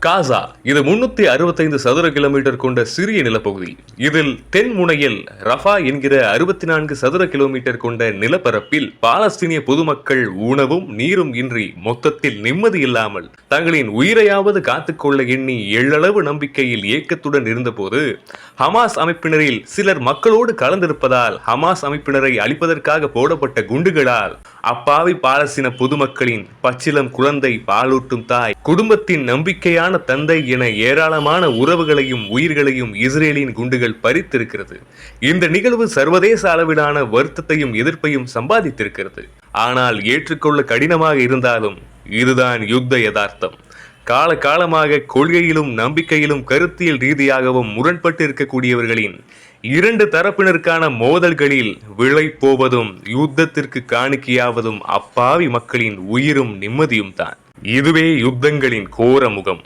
காசா இது 365 சதுர கிலோமீட்டர் கொண்ட சிறிய நிலப்பகுதி. இதில் தென் முனையில் ரஃபா என்கிற 64 சதுர கிலோமீட்டர் கொண்ட நிலப்பரப்பில் பாலஸ்தீனிய பொதுமக்கள் உணவும் நீரும் இன்றி மொத்தத்தில் நிம்மதி இல்லாமல் தங்களின் உயிரையாவது காத்துக்கொள்ள எண்ணி எள்ளளவு நம்பிக்கையில் ஏக்கத்துடன் இருந்தபோது ஹமாஸ் அமைப்பினரில் சிலர் மக்களோடு கலந்திருப்பதால் ஹமாஸ் அமைப்பினரை அழிப்பதற்காக போடப்பட்ட குண்டுகளால் அப்பாவி பாலஸ்தீன பொதுமக்களின் பச்சிலம் குழந்தை, பாலூட்டும் தாய், குடும்பத்தின் நம்பிக்கையான தந்தை என ஏராளமான உறவுகளையும் உயிர்களையும் இஸ்ரேலின் குண்டுகள் பறித்திருக்கிறது. இந்த நிகழ்வு சர்வதேச அளவிலான வருத்தத்தையும் எதிர்ப்பையும் சம்பாதித்திருக்கிறது. ஆனால் ஏற்றுக்கொள்ள கடினமாக இருந்தாலும் இதுதான் யுத்த யதார்த்தம். காலகாலமாக கொள்கையிலும் நம்பிக்கையிலும் கருத்தியல் ரீதியாகவும் முரண்பட்டு இருக்கக்கூடியவர்களின் இரண்டு தரப்பினருக்கான மோதல்களில் விளை போவதும் யுத்தத்திற்கு காணிக்கையாவதும் அப்பாவி மக்களின் உயிரும் நிம்மதியும் தான். இதுவே யுத்தங்களின் கோர முகம்.